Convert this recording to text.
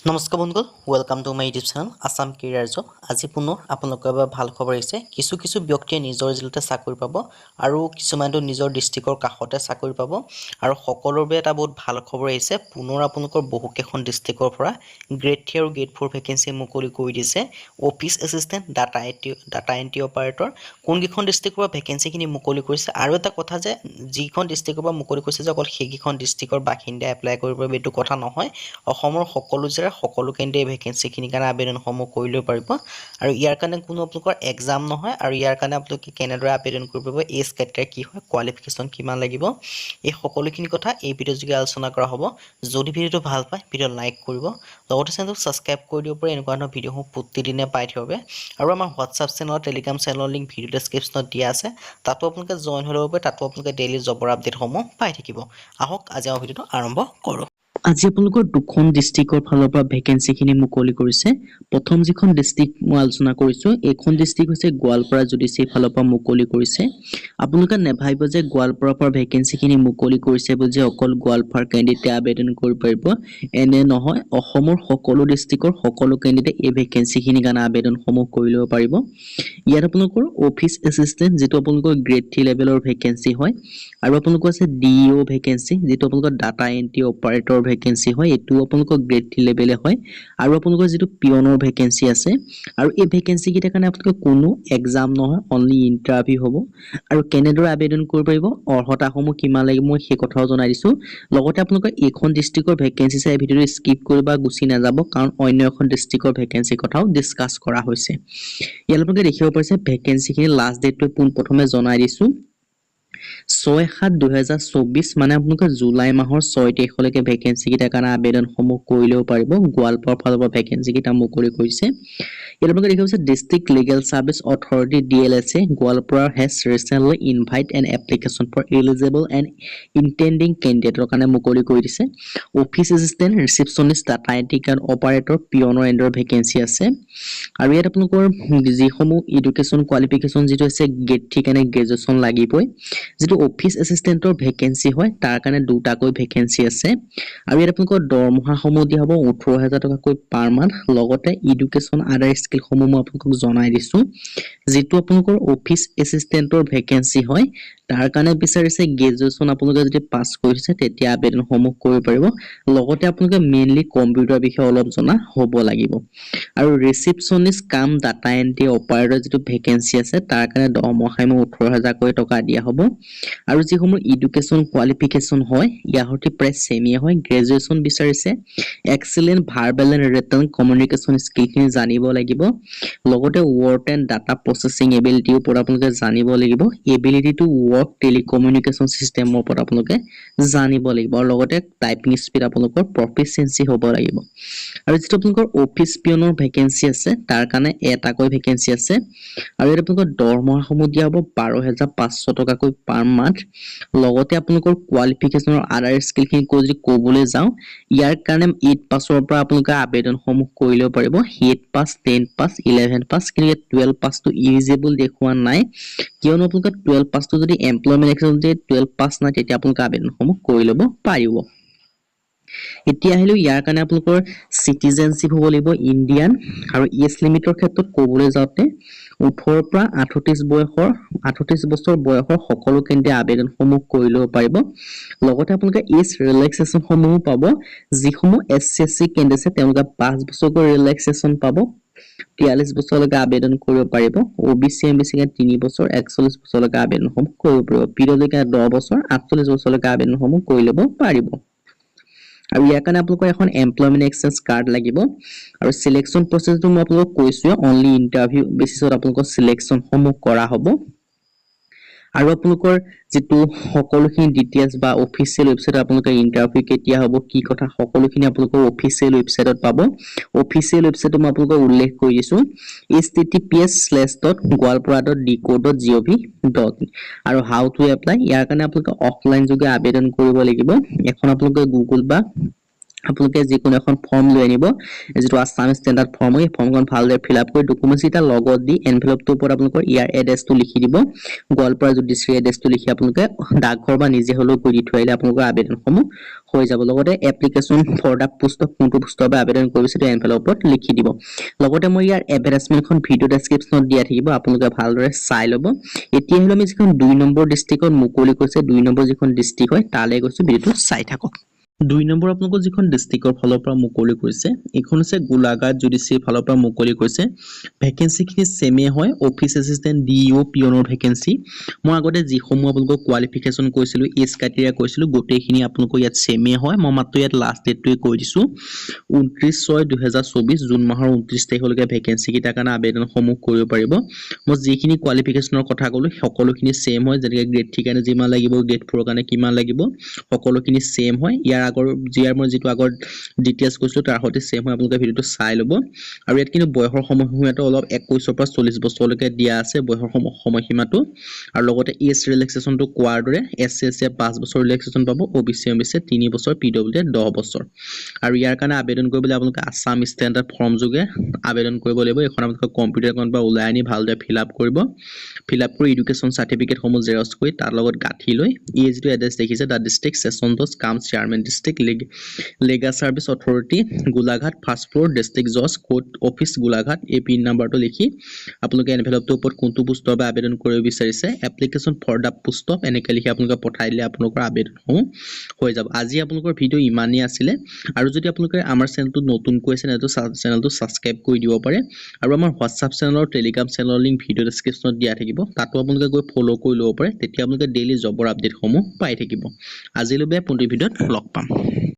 নমস্কাৰ বন্ধুসকল, welcome to my YouTube channel Assam career job. আজি পুনৰ আপোনালোকৰ বাবে ভাল খবৰ আহিছে। কিছু ব্যক্তিয়ে নিজৰ জিলাতে চাকৰি পাব আৰু কিছুমানেতো নিজৰ ডিষ্ট্ৰিক্টৰ কাষতে চাকৰি পাব। আৰু সকলোৰে বাবে এটা বহুত ভাল খবৰ আহিছে। পুনৰ আপোনালোকৰ বহুকেইখন ডিষ্ট্ৰিক্টৰ পৰা গ্ৰেড 3 আৰু গ্ৰেড 4 ভেকেঞ্চি মুকলি কৰি দিছে। Office assistant, data entry operator কোনকেইখন ডিষ্ট্ৰিক্টৰ পৰা ভেকেঞ্চিখিনি মুকলি কৰিছে। আৰু এটা কথা যে যিখন ডিষ্ট্ৰিক্টৰ পৰা মুকলি কৰিছে যে অকল সেইকেইখন ডিষ্ট্ৰিক্টৰ বাসিন্দাই এপ্লাই কৰিব পাৰিব এইটো কথা নহয়। অসমৰ সকলো জিলাৰ সকলো কেন্দ্ৰীয় ভেকেঞ্চিখিনিৰ কাৰণে আবেদনসমূহ কৰি ল'ব পাৰিব। আৰু ইয়াৰ কাৰণে কোনো আপোনালোকৰ এক্সাম নহয়। আৰু ইয়াৰ কাৰণে আপোনালোকে কেনেদৰে আবেদন কৰিব পাৰিব, এজ ক্ৰাইটেৰিয়া কি হয়, কোৱালিফিকেশ্যন কিমান লাগিব, এই সকলোখিনি কথা এই ভিডিঅ'ৰ যোগে আলোচনা কৰা হ'ব। যদি ভিডিঅ'টো ভাল পায় ভিডিঅ' লাইক কৰিব, লগতে চেনেলটো ছাবস্ক্ৰাইব কৰি দিব পাৰে এনেকুৱা ধৰণৰ ভিডিঅ'সমূহ প্ৰতিদিনে পাই থাকিব বাবে। আৰু আমাৰ হোৱাটছআপ চেনেল, টেলিগ্ৰাম চেনেলৰ লিংক ভিডিঅ' ডেছক্ৰিপশ্যনত দিয়া আছে, তাতো আপোনালোকে জইন হৈ ল'ব পাৰে। তাতো আপোনালোকে ডেইলি জবৰ আপডেটসমূহ পাই থাকিব। আহক আজি আমাৰ ভিডিঅ'টো আৰম্ভ কৰোঁ। আজি আপোনালোকৰ দুখন ডিষ্ট্ৰিক্টৰ ফালৰ পৰা ভেকেঞ্চিখিনি মুকলি কৰিছে। প্ৰথম যিখন ডিষ্ট্ৰিক্ট মই আলোচনা কৰিছোঁ, এইখন ডিষ্ট্ৰিক্ট হৈছে গোৱালপাৰা জুডিচিয়াৰী ফালৰ পৰা মুকলি কৰিছে। আপোনালোকে নেভাবিব যে গোৱালপাৰাৰ পৰা ভেকেঞ্চিখিনি মুকলি কৰিছে বুলি যে অকল গোৱালপাৰাৰ কেণ্ডিডেটে আবেদন কৰিব পাৰিব, এনে নহয়। অসমৰ সকলো ডিষ্ট্ৰিক্টৰ সকলো কেণ্ডিডেটে এই ভেকেঞ্চিখিনিৰ কাৰণে আবেদনসমূহ কৰি ল'ব পাৰিব। ইয়াত আপোনালোকৰ অফিচ এছিষ্টেণ্ট, যিটো আপোনালোকৰ গ্ৰেড 3 লেভেলৰ ভেকেঞ্চি হয়, আৰু আপোনালোকৰ আছে DEO ভেকেঞ্চি, যিটো আপোনালোকৰ ডাটা এণ্ট্ৰি অপাৰেটৰ ভেকেঞ্চি হয়, এইটো আপোনালোকৰ গ্ৰেড 3 লেভেলে হয়। আৰু আপোনালোকৰ যিটো পিয়নৰ ভেকেঞ্চি আছে, আৰু এই ভেকেঞ্চি কেইটাৰ কাৰণে আপোনালোকৰ কোনো এক্সাম নহয়, অনলি ইণ্টাৰভিউ হ'ব। আৰু কেনেদৰে আবেদন কৰিব পাৰিব, অৰ্হতাসমূহ কিমান লাগিব, মই সেই কথাও জনাই দিছোঁ। লগতে আপোনালোকৰ এইখন ডিষ্ট্ৰিক্টৰ ভেকেঞ্চি চাই ভিডিঅ'টো স্কিপ কৰি বা গুচি নাযাব, কাৰণ অন্য এখন ডিষ্ট্ৰিক্টৰ ভেকেঞ্চিৰ কথাও ডিছকাছ কৰা হৈছে। ইয়াত আপোনালোকে দেখিব পাৰিছে ভেকেঞ্চিখিনি লাষ্ট ডেটটো পোনপ্ৰথমে জনাই দিছোঁ। 6/7/2024 মানে আপোনালোকে জুলাই মাহৰ 6 তাৰিখলৈকে ভেকেঞ্চি কেইটাৰ কাৰণে আবেদনসমূহ কৰি ল'ব পাৰিব। গোৱালপাৰাৰ ফালৰ পৰা ভেকেঞ্চি কেইটা মুকলি কৰিছে। ইয়াত আপোনালোকে দেখিব পাৰিছে district legal service authority DLSA Goalpara has recently invite an application for eligible and intending কেণ্ডিডেটৰ কাৰণে মুকলি কৰি দিছে। Office assistant, receptionist, data entry card operator, পিয়নৰ এণ্ডৰ ভেকেঞ্চি আছে। আৰু ইয়াত আপোনালোকৰ যিসমূহ এডুকেশ্যন কোৱালিফিকেশ্যন যিটো আছে গ্ৰেড 3 কাৰণে গ্ৰেজুৱেশ্যন লাগিবই। যিটো অফিচ এছিষ্টেণ্টৰ ভেকেঞ্চি হয় তাৰ কাৰণে দুটাকৈ ভেকেঞ্চি আছে। আৰু ইয়াত আপোনালোকৰ দৰমহাসমূহ দিয়া হ'ব 18,000 টকাকৈ পাৰ মান্থ। লগতে এডুকেশ্যন আদাৰ স্কিলসমূহ মই আপোনালোকক জনাই দিছোঁ। যিটো আপোনালোকৰ অফিচ এছিষ্টেণ্টৰ ভেকেঞ্চি হয় তাৰ কাৰণে বিচাৰিছে গ্ৰেজুৱেশ্যন আপোনালোকে যদি পাছ কৰিছে তেতিয়া আবেদনসমূহ কৰিব পাৰিব। লগতে আপোনালোকে মেইনলি কম্পিউটাৰ বিষয়ে অলপ জনা হ'ব লাগিব। আৰু ৰিচিপশ্যনিষ্ট কাম ডাটা এণ্ট্ৰি অপাৰেটৰ যিটো ভেকেঞ্চি আছে তাৰ কাৰণে দৰমহাসমূহ 18,000 টকা দিয়া হ'ব। আৰু যিসমূহ এডুকেশ্যন কোৱালিফিকেশ্যন হয় ইয়াৰ সৈতে প্ৰায় ছেমিয়ে হয়। গ্ৰেজুৱেশ্যন বিচাৰিছে, excellent verbal and written communication স্কিলখিনি জানিব লাগিব। লগতে ৱৰ্ড এণ্ড ডাটা প্ৰচেছিং এবিলিটিৰ ওপৰত আপোনালোকে জানিব লাগিব। এবিলিটি টু ৱৰ্ক টেলিকমিউনিকেশ্যন চিষ্টেমৰ ওপৰত আপোনালোকে জানিব লাগিব। আৰু লগতে টাইপিং স্পীড আপোনালোকৰ প্ৰফিচিয়েঞ্চি হ'ব লাগিব। আৰু যিটো আপোনালোকৰ অফিচ পিয়নৰ ভেকেঞ্চি আছে তাৰ কাৰণে এটাকৈ ভেকেঞ্চি আছে। আৰু ইয়াত আপোনালোকৰ দৰমহাসমূহ দিয়া হ'ব 12,500 টকাকৈ পাৰ মান্থ। লগতে আপোনালোকৰ কোৱালিফিকেশ্যনৰ আদাৰ স্কিলখিনি যদি ক'বলৈ যাওঁ, ইয়াৰ কাৰণে 8 পাছৰ পৰা আপোনালোকে আবেদনসমূহ কৰি ল'ব পাৰিব। 8 পাছ, 10 পাছ, 11 পাছ, কিন্তু 12 পাছটো ইলিজিবল দেখুওৱা নাই। কিয়নো আপোনালোকে 12 পাছটো যদি এমপ্লয়মেণ্ট এক্সেছত যদি 12 পাছ নাই তেতিয়া আপোনালোকে আবেদনসমূহ কৰি ল'ব পাৰিব। এতিয়া আহিলো ইয়াৰ কাৰণে আপোনালোকৰ চিটিজেনশ্বিপ হ'ব লাগিব ইণ্ডিয়ান। আৰু এজ লিমিটৰ ক্ষেত্ৰত ক'বলৈ যাওঁতে 18 পৰা 38 বছৰ বয়সৰ সকলো কেন্দ্ৰে আবেদনসমূহ কৰি ল'ব পাৰিব। লগতে আপোনালোকে এজ ৰিলেক্সেশ্যনসমূহো পাব। যিসমূহ SC কেন্দ্ৰ আছে তেওঁলোকে 5 বছৰকৈ ৰিলেক্সেশ্যন পাব। 43 বছৰলৈকে আবেদন কৰিব পাৰিব। OBC MBC 3 বছৰ, 41 বছৰলৈকে আবেদনসমূহ কৰিব পাৰিব। PWD 10 বছৰ, 48 বছৰলৈকে আবেদনসমূহ কৰি ল'ব পাৰিব। আৰু ইয়াৰ কাৰণে আপোনালোকৰ এখন এমপ্লয়মেণ্ট এক্সচেঞ্জ কাৰ্ড লাগিব। আৰু চিলেকশ্যন প্ৰচেছটো মই আপোনালোকক কৈছোৱে, অনলি ইণ্টাৰভিউ বেচিছত আপোনালোকৰ চিলেকশ্যনসমূহ কৰা হ'ব। আৰু আপোনালোকৰ যিটো সকলোখিনি ডিটেইলছ বা অফিচিয়েল ৱেবছাইটত আপোনালোকে ইণ্টাৰভিউ কেতিয়া হ'ব, কি কথা, সকলোখিনি আপোনালোকৰ অফিচিয়েল ৱেবছাইটত পাব। অফিচিয়েল ৱেবছাইটটো মই আপোনালোকক উল্লেখ কৰি দিছোঁ, https://goalpara.deco.gov.in। আৰু হাউ টু এপ্লাই, ইয়াৰ কাৰণে আপোনালোকে অফলাইন যোগে আবেদন কৰিব লাগিব। এখন আপোনালোকে গুগল বা আপোনালোকে যিকোনো এখন ফৰ্ম লৈ আনিব যিটো আছাম ষ্টেণ্ডাৰ্ড ফৰ্ম হয় ফৰ্মখন ভালদৰে ফিল আপ কৰি ডকুমেণ্টছ কেইটা লগত দি এনভেলপটোৰ ওপৰত আপোনালোকৰ ইয়াৰ এড্ৰেছটো লিখি দিব গোৱালপাৰা জুডিচিয়াৰী এড্ৰেছটো লিখি আপোনালোকে ডাকঘৰ বা নিজে হ'লেও কৰি দি থৈ আহিলে আপোনালোকৰ আবেদনসমূহ হৈ যাব লগতে application for the post of কোনটো পোষ্টৰ বাবে আবেদন কৰিছে সেইটো এনভেলপত লিখি দিব লগতে মই ইয়াৰ এডভাৰটাইজমেণ্টখন ভিডিঅ' ডেছক্ৰিপশ্যনত দিয়া থাকিব আপোনালোকে ভালদৰে চাই ল'ব এতিয়া হ'লে আমি যিখন 2 নম্বৰ ডিষ্ট্ৰিক্টত মুকলি কৰিছে 2 নম্বৰ যিখন ডিষ্ট্ৰিক্ট হয় তালৈ গৈছো ভিডিঅ'টো চাই থাকক 2 নম্বৰ আপোনালোকৰ যিখন ডিষ্ট্ৰিক্টৰ ফালৰ পৰা মুকলি কৰিছে এইখন হৈছে গোলাঘাট জুডিচিয়াৰী ফালৰ পৰা মুকলি কৰিছে ভেকেন্সিখিনি সেমে হয় অফিচ এছিষ্টেণ্ট ডিইও পিয়নৰ ভেকেন্সি মই আগতে যিসমূহ আপোনালোকক কোৱালিফিকেশ্যন কৈছিলো এজ ক্ৰাইটেৰিয়া কৈছিলো গোটেইখিনি আপোনালোকৰ ইয়াত সেমে হয় মই মাত্ৰ ইয়াত লাষ্ট ডেটটোৱে কৈ দিছো 29/6/2024 জুন মাহৰ 29 তাৰিখলৈকে ভেকেন্সি কেইটাৰ কাৰণে আবেদনসমূহ কৰিব পাৰিব মই যিখিনি কোৱালিফিকেশ্যনৰ কথা ক'লো সকলোখিনি সেম হয় যেনেকৈ গ্ৰেড 3 কাৰণে যিমান লাগিব গ্ৰেড 4 কাৰণে কিমান লাগিব সকলোখিনি সেম হয় ইয়াৰ আগৰ মই যিটো আগৰ ডিটেইলছ কৈছিলো তাৰ সৈতে সেম হয় আপোনালোকে ভিডিঅ'টো চাই ল'ব আৰু ইয়াত কিন্তু বয়সৰ সময়সীমাটো অলপ 21 পৰা 40 বছৰলৈকে দিয়া আছে বয়সৰ সময়সীমাটো আৰু লগতে এজ ৰিলেক্সেশ্যনটো কোৱাৰ দৰে এছচি 5 বছৰ ৰিলেক্সেশ্যন পাব ওবিচি 3 বছৰ পিডব্লিউডি 10 বছৰ আৰু ইয়াৰ কাৰণে আবেদন কৰিবলৈ আপোনালোকে আছাম ষ্টেণ্ডাৰ্ড ফৰ্ম যোগে আবেদন কৰিব লাগিব এখন আপোনালোকে কম্পিউটাৰ একাউণ্ট বা ওলাই আনি ভালদৰে ফিল আপ কৰিব ফিল আপ কৰি এডুকেশ্যন চাৰ্টিফিকেটসমূহ জেৰক্স কৰি তাৰ লগত গাঁঠি লৈ এই যিটো এড্ৰেছ দেখিছে দা ডিষ্ট্ৰিক্ট সেচন দছ কাম চেয়াৰমেন ডিষ্ট্ৰিক্ট লেগা service authority Golaghat first floor district জজ কোড অফিচ গোলাঘাট এই পিন নাম্বাৰটো লিখি আপোনালোকে এনভেলপটোৰ ওপৰত কোনটো পোষ্টৰ বাবে আবেদন কৰিব বিচাৰিছে application for the post of এনেকৈ লিখি আপোনালোকে পঠাই দিলে আপোনালোকৰ আবেদনসমূহ হৈ যাব আজি আপোনালোকৰ ভিডিঅ' ইমানেই আছিলে আৰু যদি আপোনালোকে আমাৰ চেনেলটো নতুনকৈ আছে চেনেলটো ছাবস্ক্ৰাইব কৰি দিব পাৰে আৰু আমাৰ হোৱাটছআপ চেনেলৰ টেলিগ্ৰাম চেনেলৰ লিংক ভিডিঅ' ডেছক্ৰিপশ্যনত দিয়া থাকিব তাতো আপোনালোকে গৈ ফ'ল' কৰি ল'ব পাৰে তেতিয়া আপোনালোকে ডেইলি জবৰ আপডেটসমূহ পাই থাকিব আজিলৈ পুনৰ ভিডিঅ'ত লগ পাম